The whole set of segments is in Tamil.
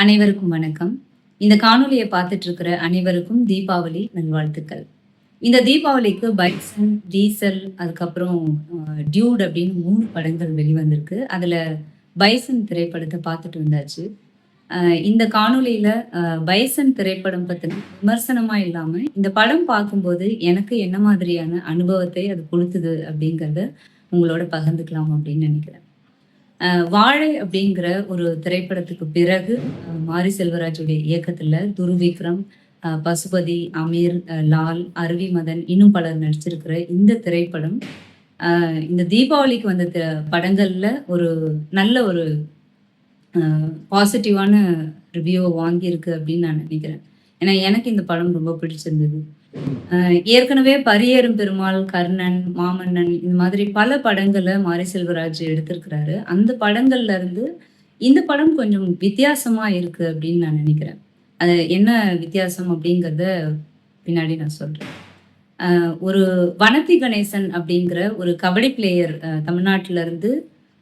அனைவருக்கும் வணக்கம். இந்த காணொளிய பார்த்துட்டு இருக்கிற அனைவருக்கும் தீபாவளி நல்வாழ்த்துக்கள். இந்த தீபாவளிக்கு பைசன், டீசல் அதுக்கப்புறம் டியூட் அப்படின்னு 3 படங்கள் வெளிவந்திருக்கு. அதுல பைசன் திரைப்படத்த பார்த்துட்டு வந்தாச்சு. அ இந்த காணொளியில பைசன் திரைப்படம் பத்தின விமர்சனமா இல்லாம, இந்த படம் பார்க்கும்போது எனக்கு என்ன மாதிரியான அனுபவத்தை அது குடுத்தது அப்படிங்கிறத உங்களோட பகிர்ந்துக்கலாம் அப்படின்னு நினைக்கிறேன். வாழை அப்படிங்கிற ஒரு திரைப்படத்துக்கு பிறகு மாரி செல்வராஜுடைய இயக்கத்துல துருவிக்ரம், பசுபதி, அமீர், லால், அருவி மதன் இன்னும் பலர் நடிச்சிருக்கிற இந்த திரைப்படம், இந்த தீபாவளிக்கு வந்த படங்கள்ல ஒரு நல்ல ஒரு பாசிட்டிவான ரிவ்யூவ வாங்கியிருக்கு அப்படின்னு நான் நினைக்கிறேன். ஏன்னா எனக்கு இந்த படம் ரொம்ப பிடிச்சிருந்தது. ஏற்கனவே பரியேறும் பெருமாள், கர்ணன், மாமன்னன் இந்த மாதிரி பல படங்கள மாரி செல்வராஜ் எடுத்திருக்கிறாரு. அந்த படங்கள்ல இருந்து இந்த படம் கொஞ்சம் வித்தியாசமா இருக்கு அப்படின்னு நான் நினைக்கிறேன். அது என்ன வித்தியாசம் அப்படிங்கிறத பின்னாடி நான் சொல்றேன். ஒரு வனத்தி கணேசன் அப்படிங்கிற ஒரு கபடி பிளேயர் தமிழ்நாட்டுல இருந்து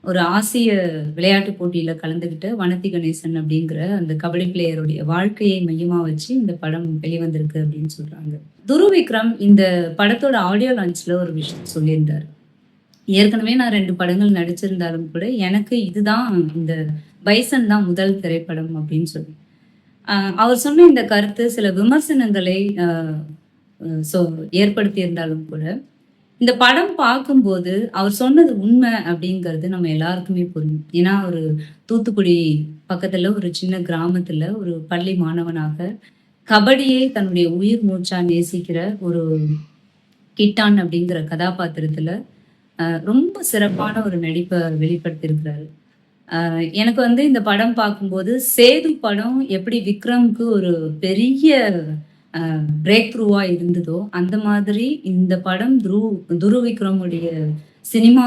ஒரு ஆசிய விளையாட்டுப் போட்டியில கலந்துகிட்ட வனத்தி கணேசன் அப்படிங்கிற அந்த கபடி பிளேயருடைய வாழ்க்கையை மையமா வச்சு இந்த படம் வெளிவந்திருக்கு அப்படின்னு சொல்றாங்க. துருவ் விக்ரம் இந்த படத்தோட ஆடியோ லான்ச்ல ஒரு விஷயம் சொல்லியிருந்தாரு. ஏற்கனவே நான் 2 படங்கள் நடிச்சிருந்தாலும் கூட, எனக்கு இதுதான் இந்த பைசன் தான் முதல் திரைப்படம் அப்படின்னு சொல்லி. அவர் சொன்ன இந்த கருத்து சில விமர்சனங்களை அ அ சொ ஏற்படுத்தியிருந்தாலும் கூட, இந்த படம் பார்க்கும்போது அவர் சொன்னது உண்மை அப்படிங்கிறது நம்ம எல்லாருக்குமே புரியும். ஏன்னா, ஒரு தூத்துக்குடி பக்கத்துல ஒரு சின்ன கிராமத்துல ஒரு பள்ளி மாணவனாக கபடியை தன்னுடைய உயிர் மூச்சா நேசிக்கிற ஒரு கிட்டான் அப்படிங்கிற கதாபாத்திரத்துல ரொம்ப சிறப்பான ஒரு நடிப்ப வெளிப்படுத்தியிருக்கிறாரு. எனக்கு வந்து இந்த படம் பார்க்கும்போது, சேது படம் எப்படி விக்ரம்க்கு ஒரு பெரிய பிரேக் த்ரூவா இருந்ததோ, அந்த மாதிரி இந்த படம் துருவ் விக்ரமுடைய சினிமா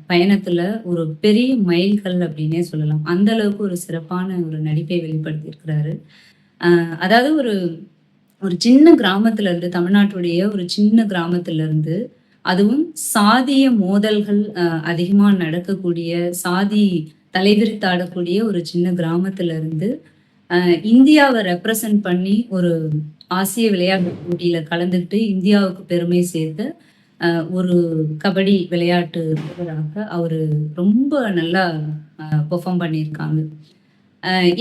பயணத்துல ஒரு பெரிய மைல்கல் அப்படின்னே சொல்லலாம். அந்த அளவுக்கு ஒரு சிறப்பான ஒரு நடிப்பை வெளிப்படுத்தியிருக்கிறாரு. அதாவது ஒரு ஒரு சின்ன கிராமத்துல இருந்து தமிழ்நாட்டுடைய ஒரு சின்ன கிராமத்துல இருந்து, அதுவும் சாதிய மோதல்கள் அதிகமா நடக்கக்கூடிய, சாதி தலைவிரித்தாடக்கூடிய ஒரு சின்ன கிராமத்துல இருந்து, இந்தியாவ ரெப்ரசன்ட் பண்ணி ஒரு ஆசிய விளையாட்டு போட்டியில கலந்துக்கிட்டு இந்தியாவுக்கு பெருமை சேர்த்த ஒரு கபடி விளையாட்டு வீரராக அவரு ரொம்ப நல்லா பெர்ஃபார்ம் பண்ணியிருக்காங்க.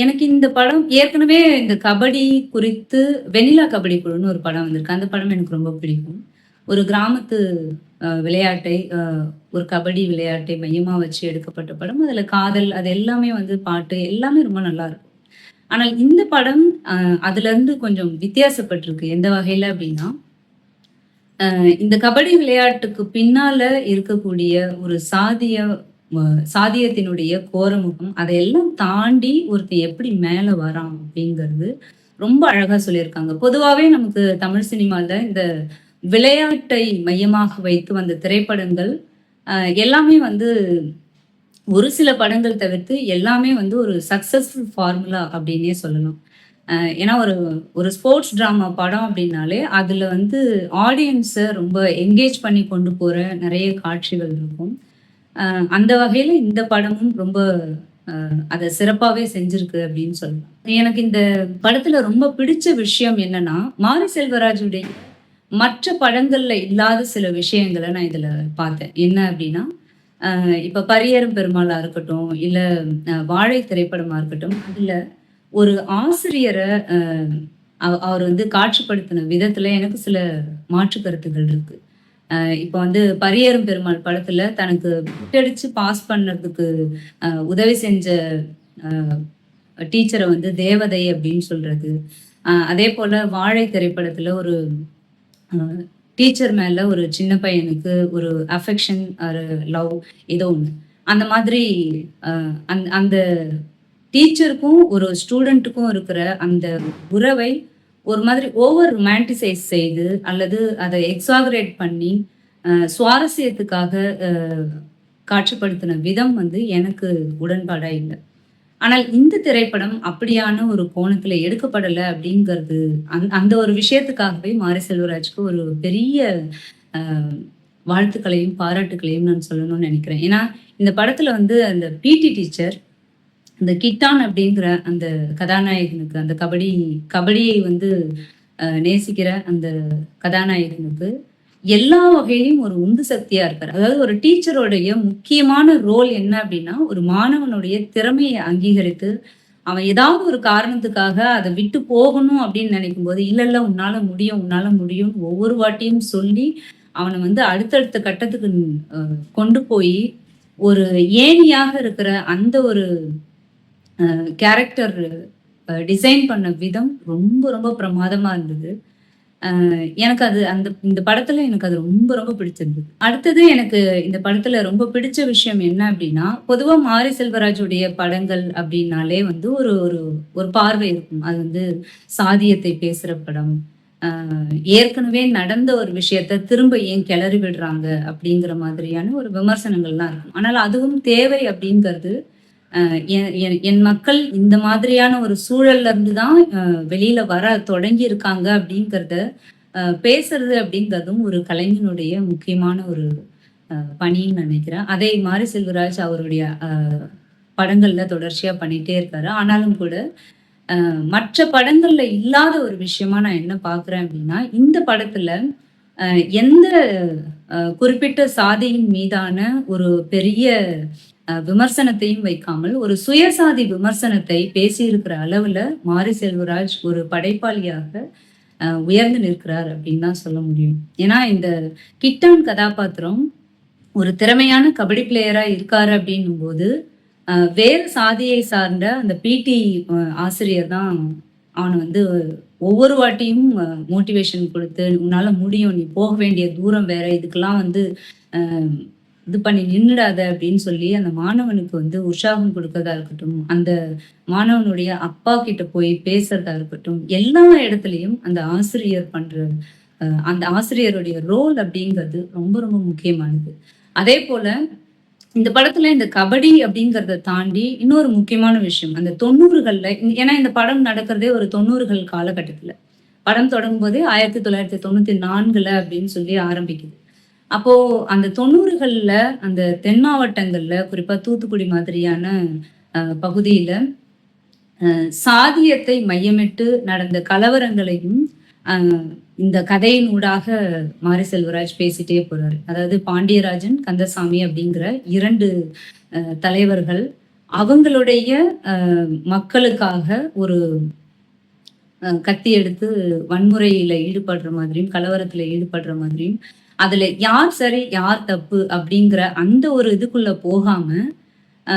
எனக்கு இந்த படம் ஏற்கனவே இந்த கபடி குறித்து வெண்ணிலா கபடி குழுன்னு ஒரு படம் வந்திருக்கு. அந்த படம் எனக்கு ரொம்ப பிடிக்கும். ஒரு கிராமத்து விளையாட்டை ஒரு கபடி விளையாட்டை மையமா வச்சு எடுக்கப்பட்ட படம். அதுல காதல் அது எல்லாமே வந்து பாட்டு எல்லாமே ரொம்ப நல்லாருக்கும். ஆனால் இந்த படம் அதுலருந்து கொஞ்சம் வித்தியாசப்பட்டிருக்கு. எந்த வகையில அப்டின்னா, இந்த கபடி விளையாட்டுக்கு பின்னால இருக்கக்கூடிய ஒரு ம சாதியத்தினுடைய கோரமுகம், அதையெல்லாம் தாண்டி ஒருத்தன் எப்படி மேல வரான் அப்படிங்கிறது ரொம்ப அழகா சொல்லியிருக்காங்க. பொதுவாவே நமக்கு தமிழ் சினிமால இந்த விளையாட்டை மையமாக வைத்து வந்த திரைப்படங்கள் எல்லாமே வந்து ஒரு சில படங்கள் தவிர்த்து எல்லாமே வந்து ஒரு சக்சஸ்ஃபுல் ஃபார்முலா அப்படின்னே சொல்லலாம். ஏன்னா ஒரு ஒரு ஸ்போர்ட்ஸ் டிராமா படம் அப்படின்னாலே, அதுல வந்து ஆடியன்ஸ ரொம்ப என்கேஜ் பண்ணி கொண்டு போற நெறைய காட்சிகள் இருக்கும். அ அந்த வகையில இந்த படமும் ரொம்ப அத சிறப்பாவே செஞ்சிருக்கு அப்படின்னு சொல்லலாம். எனக்கு இந்த படத்துல ரொம்ப பிடிச்ச விஷயம் என்னன்னா, மாரி செல்வராஜுடைய மற்ற படங்கள்ல இல்லாத சில விஷயங்கள நான் இதுல பார்த்தேன். என்ன அப்படின்னா, இப்ப பரியேறும் பெருமாளா இருக்கட்டும், இல்ல வாழை திரைப்படமா இருக்கட்டும், அதுல ஒரு ஆசிரியர அ அவர் வந்து காட்சிப்படுத்தின விதத்துல எனக்கு சில மாற்று கருத்துகள் இருக்கு. இப்ப வந்து பரியேறும் பெருமாள் படத்துல தனக்கு பிட் அடிச்சு பாஸ் பண்ணதுக்கு உதவி செஞ்ச அ டீச்சர வந்து தேவதை அப்படின்னு சொல்றது. அதேபோல வாழை திரைப்படத்துல ஒரு அ டீச்சர் மேல ஒரு சின்ன பையனுக்கு ஒரு அஃபெக்ஷன் ஒரு லவ் ஏதோ ஒண்ணு. அந்த மாதிரி அ அந்த டீச்சருக்கும் ஒரு ஸ்டூடண்ட்டுக்கும் இருக்கிற அந்த உறவை ஒரு மாதிரி ஓவர் ரொமான்டிசைஸ் செய்து அல்லது அதை எக்ஸாகரேட் பண்ணி சுவாரஸ்யத்துக்காக அ காட்சிப்படுத்தின விதம் வந்து எனக்கு உடன்பாடா இல்ல. ஆனால் இந்த திரைப்படம் அப்படியான ஒரு கோணத்துல எடுக்கப்படல அப்படிங்கிறது, அந்த ஒரு விஷயத்துக்காகவே மாரி செல்வராஜ்க்கு ஒரு பெரிய அ வாழ்த்துக்களையும், பாராட்டுக்களையும் நான் சொல்லணும்னு நெனைக்கிறேன். ஏன்னா, இந்த படத்துல வந்து அந்த பிடி டீச்சர் இந்த கிட்டான் அப்படிங்கிற அந்த கதாநாயகனுக்கு, அந்த கபடியை வந்து நேசிக்கிற அந்த கதாநாயகனுக்கு எல்லா வகையிலும் ஒரு உந்து சக்தியா இருக்காரு. அதாவது ஒரு டீச்சருடைய முக்கியமான ரோல் என்ன அப்படின்னா, ஒரு மாணவனுடைய திறமைய அங்கீகரித்து, அவன் ஏதாவது ஒரு காரணத்துக்காக அத விட்டு போகணும் அப்படின்னு நினைக்கும்போது, "இல்ல, இல்ல உன்னால முடியும், உன்னால முடியும்னு" ஒவ்வொரு வாட்டியும் சொல்லி, அவன வந்து அடுத்தடுத்த கட்டத்துக்கு கொண்டு போயி, ஒரு ஏணியாக இருக்கிற அந்த ஒரு கேரக்டர் டிசைன் பண்ண விதம் ரொம்ப ரொம்ப பிரமாதமா இருந்தது. எனக்கு அது இந்த படத்துல எனக்கு அது ரொம்ப ரொம்ப பிடிச்சிருந்தது. அடுத்தது எனக்கு இந்த படத்துல ரொம்ப பிடிச்ச விஷயம் என்ன அப்டின்னா, பொதுவா மாரி செல்வராஜுடைய படங்கள் அப்டின்னாலே வந்து ஒரு ஒரு ஒரு பார்வை இருக்கும். அது வந்து சாதியத்தை பேசுற படம். அ ஏற்கனவே நடந்த ஒரு விஷயத்த திரும்ப ஏன் கிளறி விடுறாங்க அப்டிங்கிற மாதிரியான ஒரு விமர்சனங்கள்லாம் இருக்கும். ஆனால் அதுவும் தேவை அப்டிங்கிறது என் என் என் மக்கள் இந்த மாதிரியான ஒரு சூழல்ல இருந்து தான் வெளியில வர தொடங்கியிருக்காங்க அப்படிங்கிறத பேசுறது அப்படிங்கிறதும் ஒரு கலைஞனுடைய முக்கியமான ஒரு பணின்னு நினைக்கிறேன். அதை மாரி செல்வராஜ் அவருடைய படங்கள்ல தொடர்ச்சியா பண்ணிட்டே இருக்காரு. ஆனாலும் கூட மற்ற படங்கள்ல இல்லாத ஒரு விஷயமா நான் என்ன பார்க்குறேன் அப்படின்னா, இந்த படத்துல எந்த குறிப்பிட்ட சாதியின் மீதான ஒரு பெரிய விமர்சனத்தையும் வைக்காமல், ஒரு சுயசாதி விமர்சனத்தை பேசியிருக்கிற அளவுல மாரி செல்வராஜ் ஒரு படைப்பாளியாக உயர்ந்து நிற்கிறார் அப்படின்னு தான் சொல்ல முடியும். ஏன்னா, இந்த கிட்டான் கதாபாத்திரம் ஒரு திறமையான கபடி பிளேயரா இருக்காரு அப்படின்னும்போது, வேறு சாதியை சார்ந்த அந்த பிடி ஆசிரியர் தான் அவன வந்து ஒவ்வொரு வாட்டியும் மோட்டிவேஷன் குடுத்து, "உன்னால முடியும். நீ போக வேண்டிய தூரம் வேற. இதுக்கெல்லாம் வந்து அ இது பண்ணி நின்னுடாத" அப்படின்னு சொல்லி அந்த மாணவனுக்கு வந்து உற்சாகம் குடுக்கறதா இருக்கட்டும், அந்த மாணவனுடைய அப்பா கிட்ட போய் பேசுறதா இருக்கட்டும், எல்லா இடத்துலயும் அந்த ஆசிரியர் பண்ற அந்த ஆசிரியருடைய ரோல் அப்படிங்கிறது ரொம்ப ரொம்ப முக்கியமானது. அதேபோல இந்த படத்துல இந்த கபடி அப்படிங்கிறத தாண்டி இன்னொரு முக்கியமான விஷயம். அந்த 90கள்ல ஏன்னா இந்த படம் நடக்கிறதே ஒரு 90கள் காலகட்டத்துல. படம் தொடங்கும்போதே 1994ல அப்படின்னு சொல்லி ஆரம்பிக்குது. அப்போ அந்த 90கள்ல அந்த தென் மாவட்டங்கள்ல, குறிப்பா தூத்துக்குடி மாதிரியான பகுதியில சாதியத்தை மையமிட்டு நடந்த கலவரங்களையும் அ இந்த கதையினூடாக மாரி செல்வராஜ் பேசிட்டே போறாரு. அதாவது பாண்டியராஜன், கந்தசாமி அப்படிங்கிற 2 தலைவர்கள் அவங்களுடைய மக்களுக்காக ஒரு கத்தி எடுத்து வன்முறையில ஈடுபடுற மாதிரியும், கலவரத்துல ஈடுபடுற மாதிரியும், அதுல யார் சரி, யார் தப்பு அப்படிங்கிற அந்த ஒரு இதுக்குள்ள போகாம, அ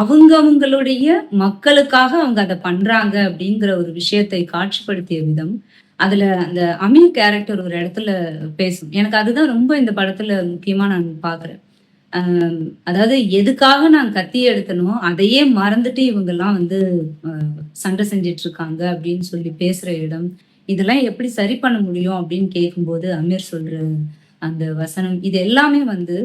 அவங்களுடைய மக்களுக்காக அவங்க அத பண்றாங்க அப்படிங்கிற ஒரு விஷயத்தை காட்சிப்படுத்திய விதம், அதுல அந்த அமீர் கேரக்டர் ஒரு இடத்துல பேசும். எனக்கு அதுதான் ரொம்ப இந்த படத்துல முக்கியமா நான் பார்க்குறேன். அ அதாவது எதுக்காக நான் கத்தி எடுத்தனோ, அதையே மறந்துட்டு இவங்கலாம் வந்து அ சண்டை செஞ்சுட்டு இருக்காங்க அப்படின்னு சொல்லி பேசுற இடம். இதெல்லாம் எப்படி சரி பண்ண முடியும் அப்படின்னு கேட்கும்போது, அமீர் சொல்ற அந்த வசனம், இது எல்லாமே வந்து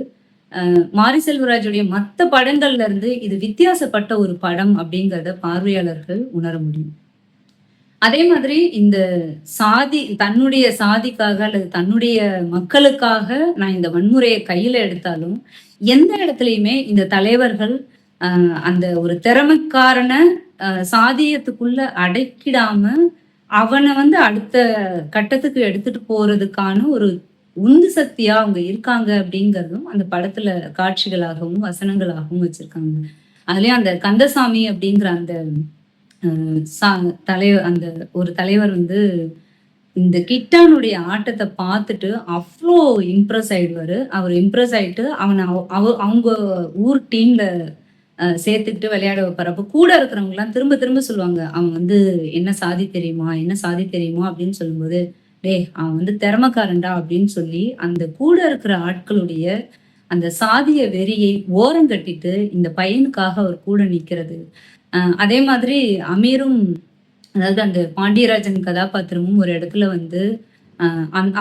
மாரி செல்வராஜுடைய மத்த படங்கள்ல இருந்து இது வித்தியாசப்பட்ட ஒரு படம் அப்படிங்கிறத பார்வையாளர்கள் உணர முடியும். அதே மாதிரி இந்த தன்னுடைய சாதிக்காக அல்லது தன்னுடைய மக்களுக்காக நான் இந்த வன்முறைய கையில எடுத்தாலும், எந்த இடத்துலயுமே இந்த தலைவர்கள் அ அந்த ஒரு திறமைக்காரன சாதியத்துக்குள்ள அடக்கிடாம, அவன வந்து அடுத்த கட்டத்துக்கு எடுத்துட்டு போறதுக்கான ஒரு உந்து சக்தியா அவங்க இருக்காங்க அப்படிங்கிறதும் அந்த படத்துல காட்சிகளாகவும், வசனங்களாகவும் வச்சிருக்காங்க. அதுலயும் அந்த கந்தசாமி அப்படிங்கிற அந்த அ சா தலைவர் அந்த ஒரு தலைவர் வந்து இந்த கிட்டானுடைய ஆட்டத்த பார்த்துட்டு அவ்ளோ இம்ப்ரெஸ் ஆயிடுவாரு. அவரு இம்ப்ரெஸ் ஆயிட்டு அவன அவங்க ஊர் டீம்ல சேர்த்துக்கிட்டு விளையாட வைப்பாரு. அப்ப கூட இருக்கிறவங்கலாம் திரும்ப திரும்ப சொல்லுவாங்க. "அவன் வந்து என்ன சாதி தெரியுமா? என்ன சாதி தெரியுமா?" அப்படின்னு சொல்லும்போது, "டேய் அவன் வந்து திறமைக்காரன்டா" அப்படின்னு சொல்லி அந்த கூட இருக்கிற ஆட்களுடைய அந்த சாதிய வெறியை ஓரங்கட்டிட்டு இந்த பையனுக்காக அவர் கூட நிக்கிறது. அதே மாதிரி அமீரும் அதாவது அந்த பாண்டியராஜன் கதாபாத்திரமும் ஒரு இடத்துல வந்து அ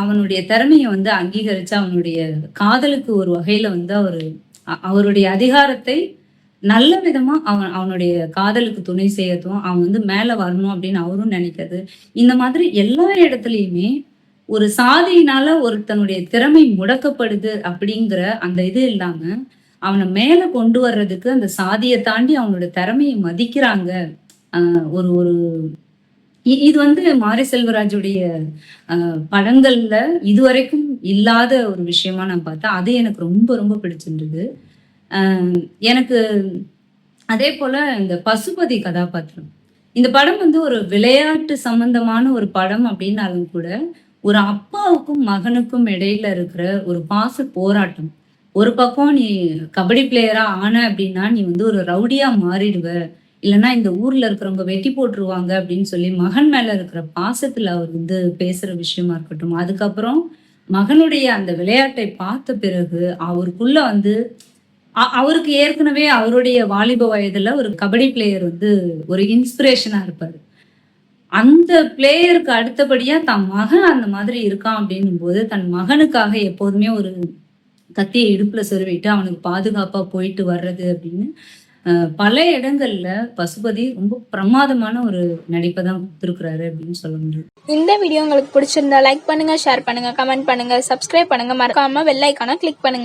அவனுடைய திறமைய வந்து அங்கீகரிச்சு அவனுடைய காதலுக்கு ஒரு வகையில வந்து அவருடைய அதிகாரத்தை நல்ல விதமா அவனுடைய காதலுக்கு துணை செய்யறதும், அவன் வந்து மேல வரணும் அப்படின்னு அவரும் நினைக்கிறது. இந்த மாதிரி எல்லா இடத்துலயுமே ஒரு சாதியினால ஒருத்தனுடைய திறமை முடக்கப்படுது அப்படிங்கிற அந்த இது இல்லாம, அவன மேல கொண்டு வர்றதுக்கு அந்த சாதிய தாண்டி அவனோட திறமைய மதிக்கிறாங்க. ஒரு ஒரு இது வந்து மாரி செல்வராஜுடைய படங்கள்ல இதுவரைக்கும் இல்லாத ஒரு விஷயமா நான் பார்த்தேன். அது எனக்கு ரொம்ப ரொம்ப பிடிச்சிருந்தது. அ எனக்கு அதேபோல இந்த பசுபதி கதாபாத்திரம். இந்த படம் வந்து ஒரு விளையாட்டு சம்பந்தமான ஒரு படம் அப்டின்னாலும் கூட, ஒரு அப்பாவுக்கும் மகனுக்கும் இடையில இருக்கிற ஒரு பாச போராட்டம். ஒரு பக்கம் நீ கபடி பிளேயரா ஆன அப்டின்னா, நீ வந்து ஒரு ரவுடியா மாறிடுவ. இல்லன்னா இந்த ஊர்ல இருக்கிறவங்க வெட்டி போட்டுருவாங்க அப்டின்னு சொல்லி மகன் மேல இருக்கிற பாசத்துல அவர் வந்து பேசுற விஷயமா இருக்கட்டும். அதுக்கப்புறம் மகனுடைய அந்த விளையாட்டை பார்த்த பிறகு அவருக்குள்ள வந்து அவருக்கு ஏற்கனவே அவருடைய வாலிப வயதுல ஒரு கபடி பிளேயர் வந்து ஒரு இன்ஸ்பிரேஷனா இருப்பாரு. அந்த பிளேயருக்கு அடுத்தபடியா தன் மகன் அந்த மாதிரி இருக்கான் அப்படின்னும்போது, தன் மகனுக்காக எப்போதுமே ஒரு கத்திய இடுப்புல சொருவிட்டு அவனுக்கு பாதுகாப்பா போயிட்டு வர்றது அப்படின்னு, அ பல இடங்கள்ல பசுபதி ரொம்ப பிரமாதமான ஒரு நடிப்ப தான் குடுத்திருக்கிறாரு அப்படின்னு சொல்ல முடியும். இந்த வீடியோ உங்களுக்கு பிடிச்சிருந்தா லைக் பண்ணுங்க, ஷேர் பண்ணுங்க, கமெண்ட் பண்ணுங்க, சப்ஸ்கிரைப் பண்ணுங்க, மறக்காம பெல் ஐகானை கிளிக் பண்ணுங்க.